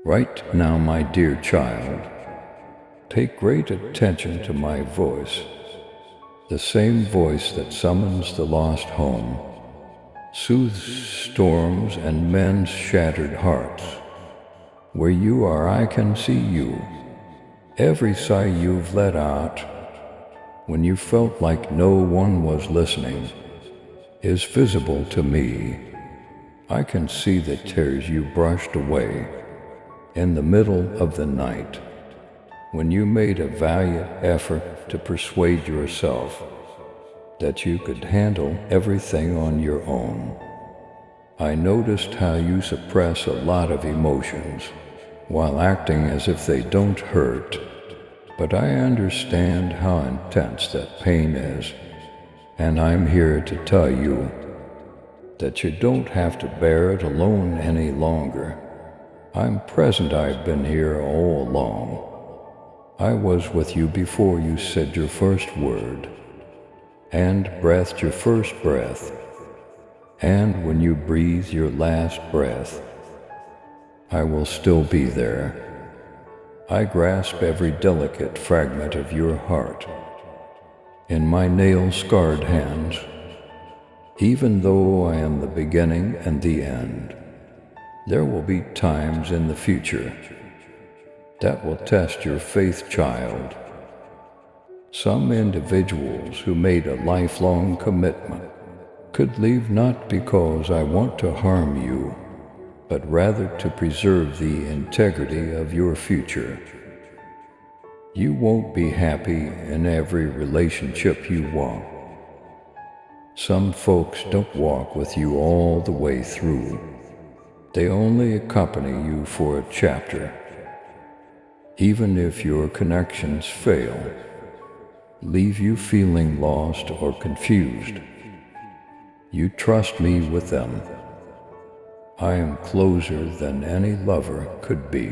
Right now, my dear child, take great attention to my voice, the same voice that summons the lost home, soothes storms and mends shattered hearts. Where you are, I can see you. Every sigh you've let out, when you felt like no one was listening, is visible to me. I can see the tears you brushed away in the middle of the night, when you made a valiant effort to persuade yourself that you could handle everything on your own. I noticed how you suppress a lot of emotions while acting as if they don't hurt, but I understand how intense that pain is, and I'm here to tell you that you don't have to bear it alone any longer. I'm present. I've been here all along. I was with you before you said your first word, and breathed your first breath, and when you breathe your last breath. I will still be there. I grasp every delicate fragment of your heart in my nail-scarred hands, even though I am the beginning and the end. There will be times in the future that will test your faith, child. Some individuals who made a lifelong commitment could leave not because I want to harm you, but rather to preserve the integrity of your future. You won't be happy in every relationship you walk. Some folks don't walk with you all the way through. They only accompany you for a chapter. Even if your connections fail, leave you feeling lost or confused, you trust me with them. I am closer than any lover could be,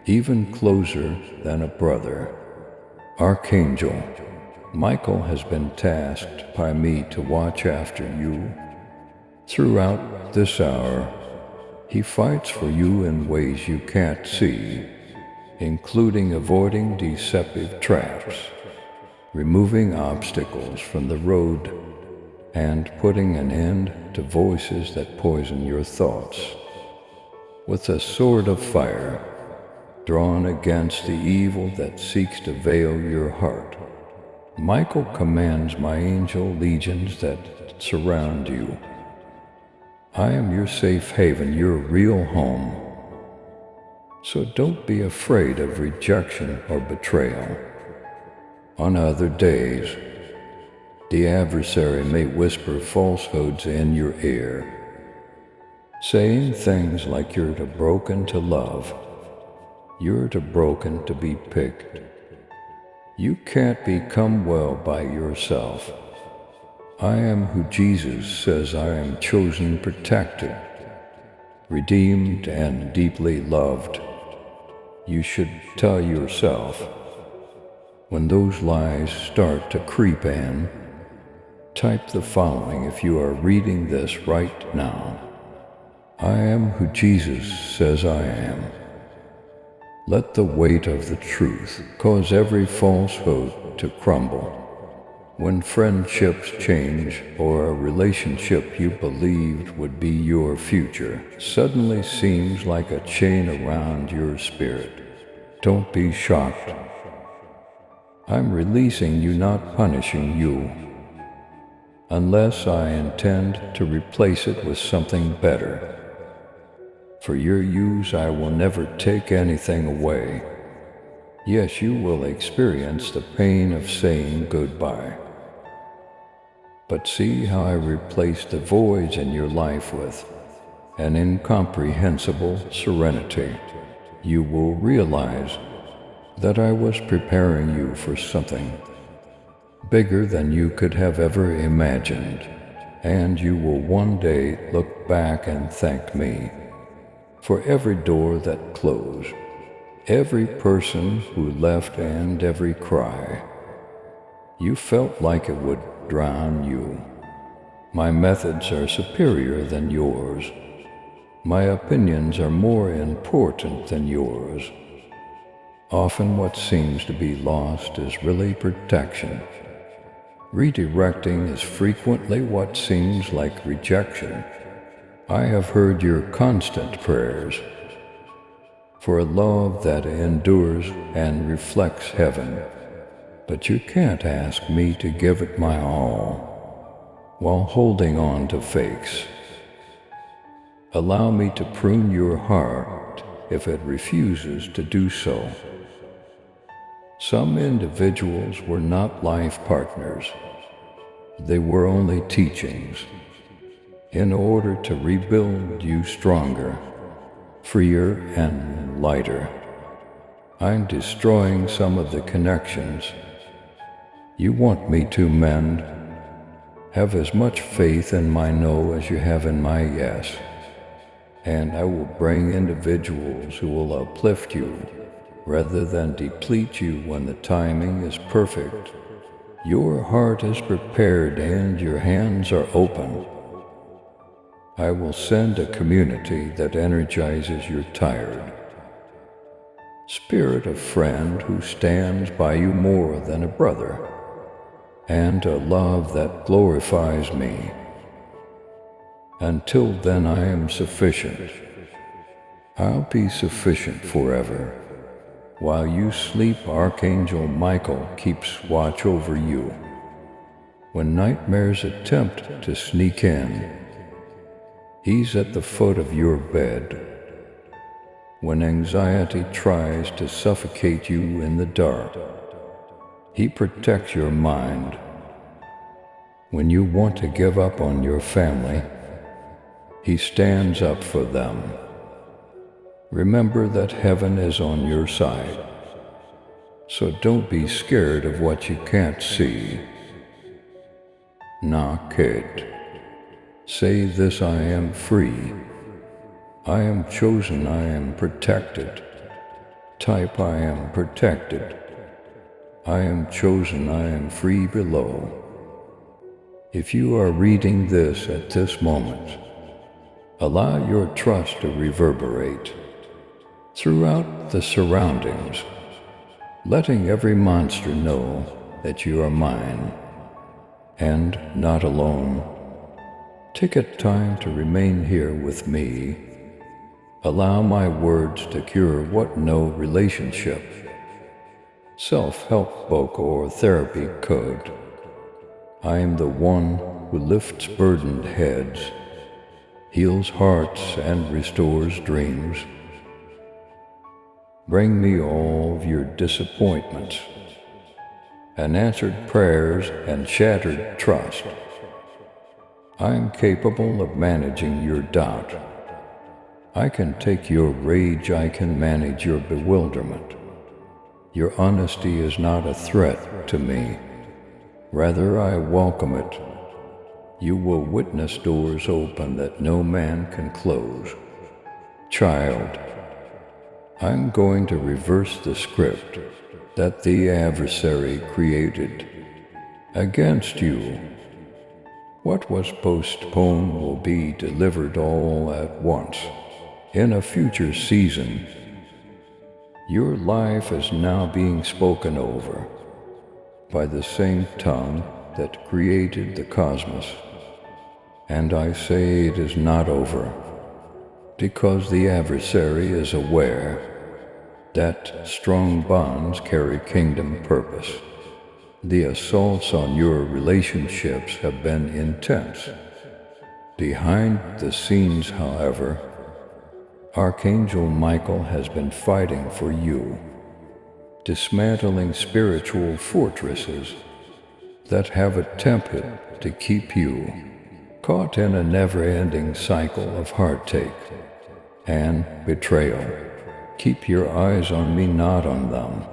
even closer than a brother. Archangel Michael has been tasked by me to watch after you. Throughout this hour, he fights for you in ways you can't see, including avoiding deceptive traps, removing obstacles from the road, and putting an end to voices that poison your thoughts. With a sword of fire drawn against the evil that seeks to veil your heart, Michael commands my angel legions that surround you. I am your safe haven, your real home. So don't be afraid of rejection or betrayal. On other days, the adversary may whisper falsehoods in your ear, saying things like you're too broken to love, you're too broken to be picked, you can't become well by yourself. I am who Jesus says I am: chosen, protected, redeemed, and deeply loved. You should tell yourself, when those lies start to creep in, type the following if you are reading this right now: I am who Jesus says I am. Let the weight of the truth cause every falsehood to crumble. When friendships change or a relationship you believed would be your future suddenly seems like a chain around your spirit, don't be shocked. I'm releasing you, not punishing you, unless I intend to replace it with something better. For your use, I will never take anything away. Yes, you will experience the pain of saying goodbye. But see how I replace the voids in your life with an incomprehensible serenity. You will realize that I was preparing you for something bigger than you could have ever imagined, and you will one day look back and thank me for every door that closed, every person who left, and every cry you felt like it would drown you. My methods are superior than yours. My opinions are more important than yours. Often what seems to be lost is really protection. Redirecting is frequently what seems like rejection. I have heard your constant prayers for a love that endures and reflects heaven, but you can't ask me to give it my all while holding on to fakes. Allow me to prune your heart if it refuses to do so. Some individuals were not life partners. They were only teachings in order to rebuild you stronger, freer, and lighter. I'm destroying some of the connections you want me to mend. Have as much faith in my no as you have in my yes, and I will bring individuals who will uplift you rather than deplete you when the timing is perfect. Your heart is prepared and your hands are open. I will send a community that energizes your tired spirit, a friend who stands by you more than a brother, and a love that glorifies me. Until then, I am sufficient. I'll be sufficient forever. While you sleep, Archangel Michael keeps watch over you. When nightmares attempt to sneak in, he's at the foot of your bed. When anxiety tries to suffocate you in the dark, he protects your mind. When you want to give up on your family, he stands up for them. Remember that heaven is on your side, so don't be scared of what you can't see. Knock it. Say this: I am free. I am chosen. I am protected. Type: I am protected. I am chosen. I am free below. If you are reading this at this moment, allow your trust to reverberate throughout the surroundings, letting every monster know that you are mine and not alone. Take a time to remain here with me. Allow my words to cure what no relationship, self-help book, or therapy could. I am the one who lifts burdened heads, heals hearts, and restores dreams. Bring me all of your disappointments, unanswered prayers, and shattered trust. I am capable of managing your doubt. I can take your rage. I can manage your bewilderment. Your honesty is not a threat to me. Rather, I welcome it. You will witness doors open that no man can close. Child, I'm going to reverse the script that the adversary created against you. What was postponed will be delivered all at once in a future season. Your life is now being spoken over by the same tongue that created the cosmos. And I say it is not over, because the adversary is aware that strong bonds carry kingdom purpose. The assaults on your relationships have been intense. Behind the scenes, however, Archangel Michael has been fighting for you, dismantling spiritual fortresses that have attempted to keep you caught in a never-ending cycle of heartache and betrayal. Keep your eyes on me, not on them,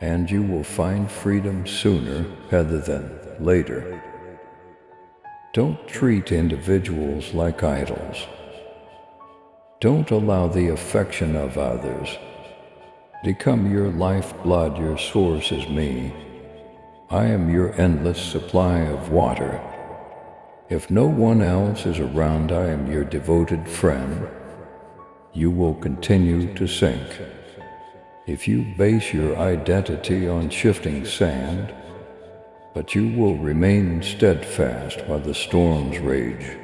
and you will find freedom sooner rather than later. Don't treat individuals like idols. Don't allow the affection of others become your lifeblood. Your source is me. I am your endless supply of water. If no one else is around, I am your devoted friend. You will continue to sink. If you base your identity on shifting sand, but you will remain steadfast while the storms rage.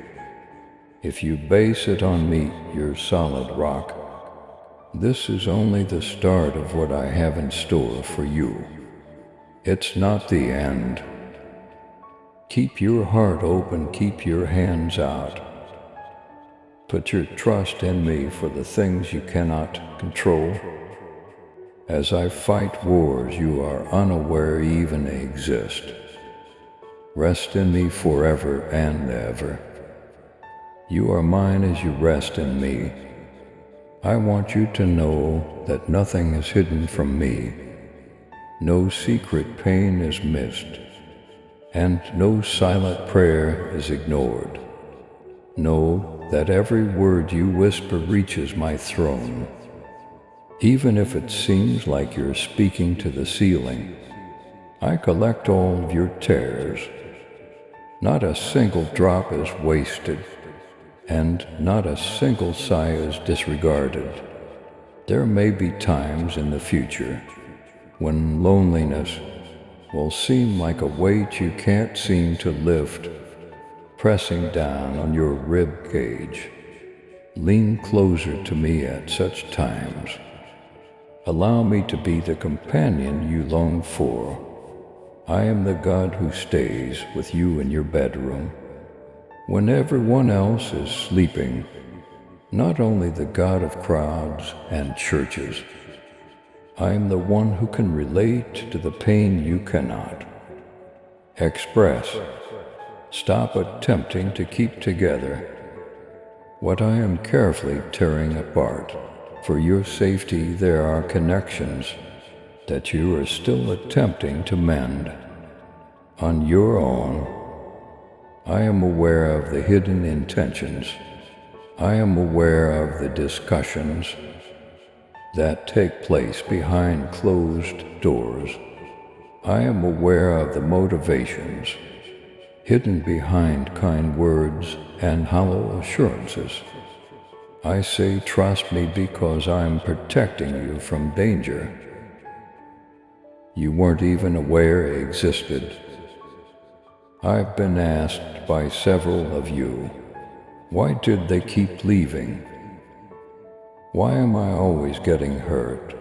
If you base it on me, your solid rock, this is only the start of what I have in store for you. It's not the end. Keep your heart open, keep your hands out. Put your trust in me for the things you cannot control. As I fight wars you are unaware even exist. Rest in me forever and ever. You are mine as you rest in me. I want you to know that nothing is hidden from me. No secret pain is missed, and no silent prayer is ignored. Know that every word you whisper reaches my throne. Even if it seems like you're speaking to the ceiling, I collect all of your tears. Not a single drop is wasted, and not a single sigh is disregarded. There may be times in the future when loneliness will seem like a weight you can't seem to lift, pressing down on your rib cage. Lean closer to me at such times. Allow me to be the companion you long for. I am the God who stays with you in your bedroom when everyone else is sleeping, not only the God of crowds and churches. I am the one who can relate to the pain you cannot express. Stop attempting to keep together what I am carefully tearing apart. For your safety, there are connections that you are still attempting to mend on your own. I am aware of the hidden intentions. I am aware of the discussions that take place behind closed doors. I am aware of the motivations hidden behind kind words and hollow assurances. I say trust me because I'm protecting you from danger you weren't even aware existed. I've been asked by several of you, why did they keep leaving? Why am I always getting hurt?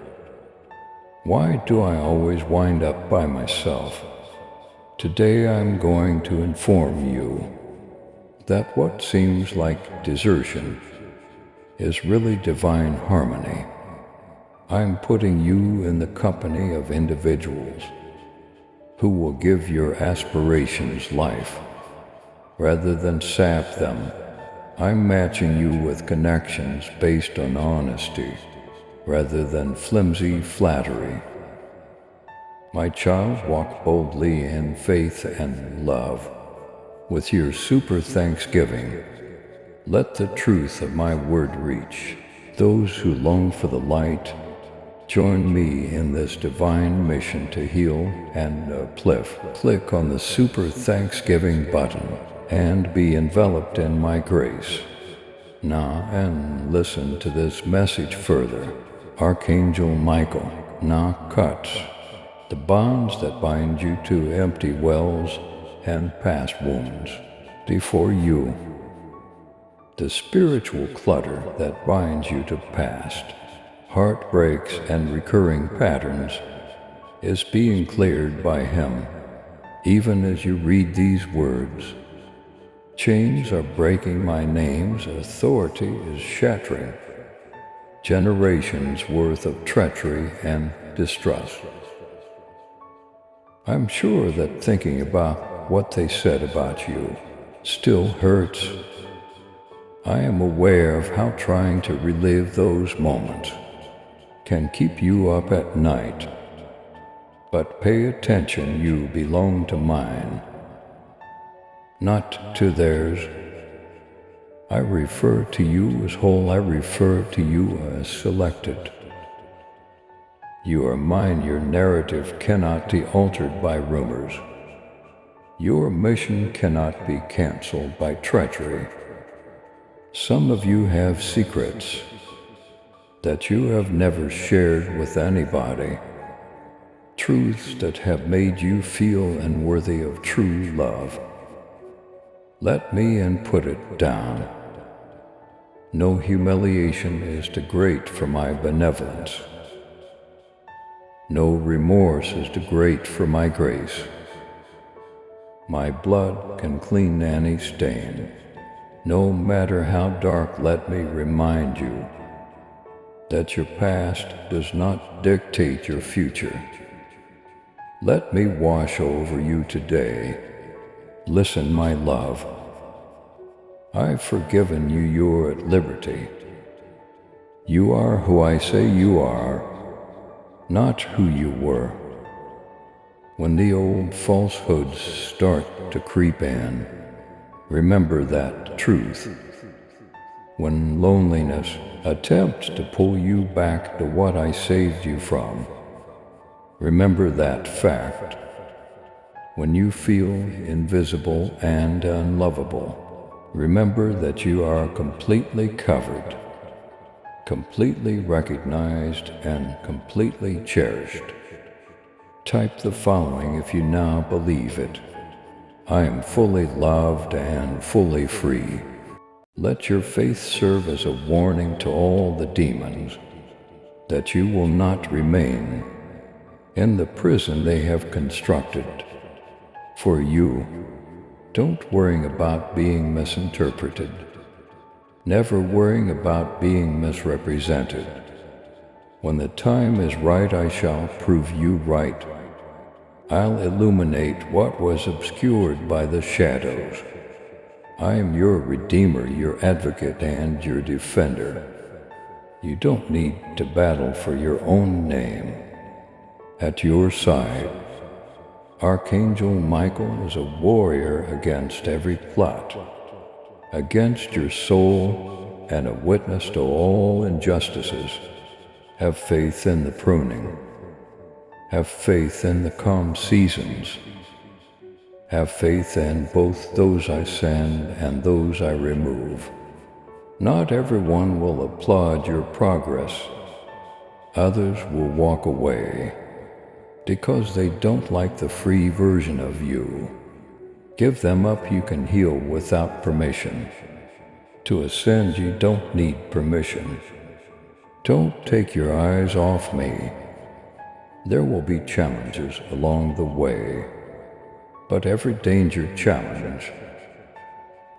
Why do I always wind up by myself? Today I'm going to inform you that what seems like desertion is really divine harmony. I'm putting you in the company of individuals who will give your aspirations life rather than sap them. I'm matching you with connections based on honesty rather than flimsy flattery. My child, walk boldly in faith and love. With your super thanksgiving, let the truth of my word reach those who long for the light. Join me in this divine mission to heal and uplift. Click on the super thanksgiving button and be enveloped in my grace. Now and listen to this message further. Archangel Michael now cuts the bonds that bind you to empty wells and past wounds before you. The spiritual clutter that binds you to past heartbreaks and recurring patterns is being cleared by him. Even as you read these words, chains are breaking, my name's authority is shattering generations worth of treachery and distrust. I'm sure that thinking about what they said about you still hurts. I am aware of how trying to relive those moments can keep you up at night. But pay attention, you belong to mine, not to theirs. I refer to you as whole, I refer to you as selected. You are mine, your narrative cannot be altered by rumors. Your mission cannot be canceled by treachery. Some of you have secrets that you have never shared with anybody, truths that have made you feel unworthy of true love. Let me and put it down. No humiliation is too great for my benevolence. No remorse is too great for my grace. My blood can clean any stain. No matter how dark, let me remind you that your past does not dictate your future. Let me wash over you today. Listen, my love. I've forgiven you. You're at liberty. You are who I say you are, not who you were. When the old falsehoods start to creep in, remember that truth. When loneliness attempts to pull you back to what I saved you from, remember that fact. When you feel invisible and unlovable, remember that you are completely covered, completely recognized, and completely cherished. Type the following if you now believe it. I am fully loved and fully free. Let your faith serve as a warning to all the demons that you will not remain in the prison they have constructed for you. Don't worry about being misinterpreted, never worrying about being misrepresented. When the time is right, I shall prove you right. I'll illuminate what was obscured by the shadows. I am your Redeemer, your advocate, and your defender. You don't need to battle for your own name. At your side, Archangel Michael is a warrior against every plot, against your soul, and a witness to all injustices. Have faith in the pruning. Have faith in the calm seasons. Have faith in both those I send and those I remove. Not everyone will applaud your progress. Others will walk away because they don't like the free version of you. Give them up. You can heal without permission. To ascend, you don't need permission. Don't take your eyes off me. There will be challenges along the way, but every danger, challenge,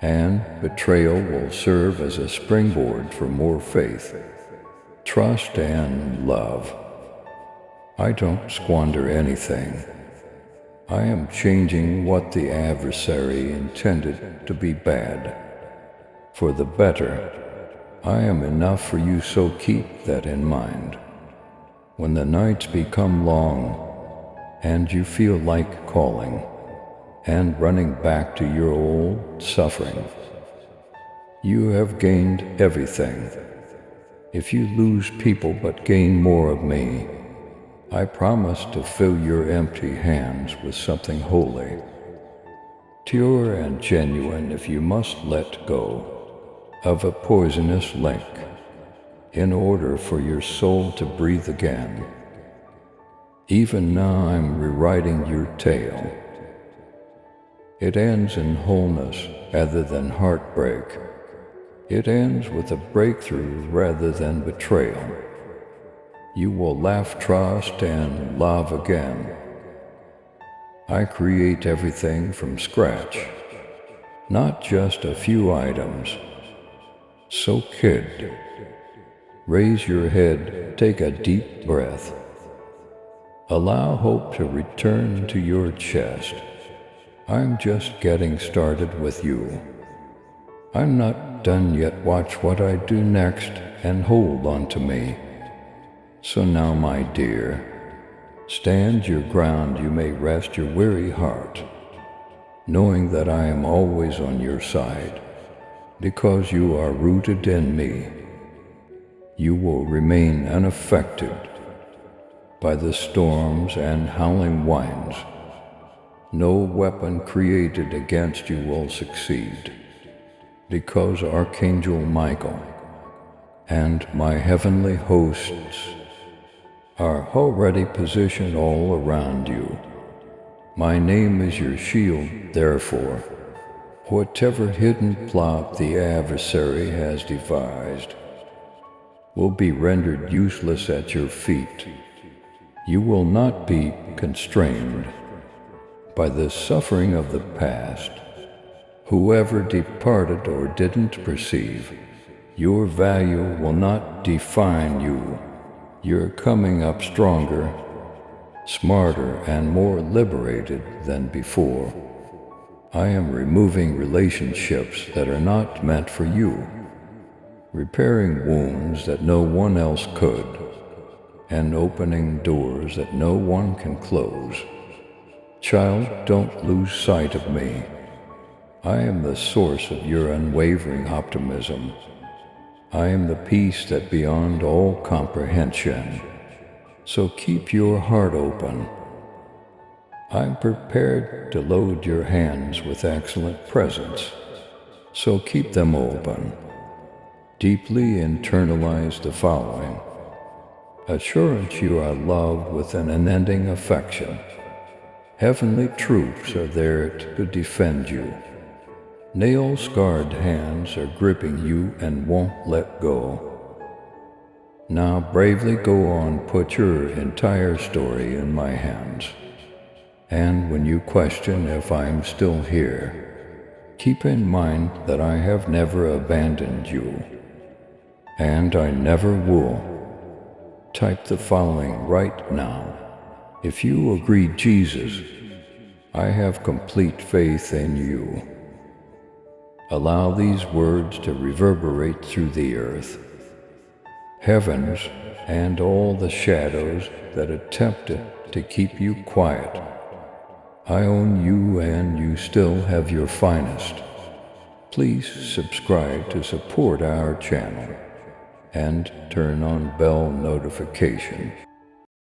and betrayal will serve as a springboard for more faith, trust, and love. I don't squander anything. I am changing what the adversary intended to be bad for the better. I am enough for you, so keep that in mind. When the nights become long and you feel like calling and running back to your old suffering, you have gained everything. If you lose people but gain more of me, I promise to fill your empty hands with something holy, pure and genuine. If you must let go of a poisonous link in order for your soul to breathe again, even now I'm rewriting your tale. It ends in wholeness rather than heartbreak. It ends with a breakthrough rather than betrayal. You will laugh, trust, and love again. I create everything from scratch, not just a few items. So kid, raise your head, take a deep breath. Allow hope to return to your chest. I'm just getting started with you. I'm not done yet. Watch what I do next and hold on to me. So now, my dear, stand your ground. You may rest your weary heart, knowing that I am always on your side. Because you are rooted in me, you will remain unaffected by the storms and howling winds No weapon created against you will succeed, because Archangel Michael and my heavenly hosts are already positioned all around you. My name is your shield, therefore, whatever hidden plot the adversary has devised will be rendered useless at your feet. You will not be constrained by the suffering of the past. Whoever departed or didn't perceive, your value will not define you. You're coming up stronger, smarter, and more liberated than before. I am removing relationships that are not meant for you, repairing wounds that no one else could, and opening doors that no one can close. Child, don't lose sight of me. I am the source of your unwavering optimism. I am the peace that beyond all comprehension. So keep your heart open. I'm prepared to load your hands with excellent presents. So keep them open. Deeply internalize the following. Assurance you are loved with an unending affection. Heavenly troops are there to defend you. Nail-scarred hands are gripping you and won't let go. Now bravely go on, put your entire story in my hands. And when you question if I'm still here, keep in mind that I have never abandoned you. And I never will. Type the following right now. If you agree, Jesus, I have complete faith in you. Allow these words to reverberate through the earth, heavens, and all the shadows that attempted to keep you quiet. I own you, and you still have your finest. Please subscribe to support our channel and turn on bell notification.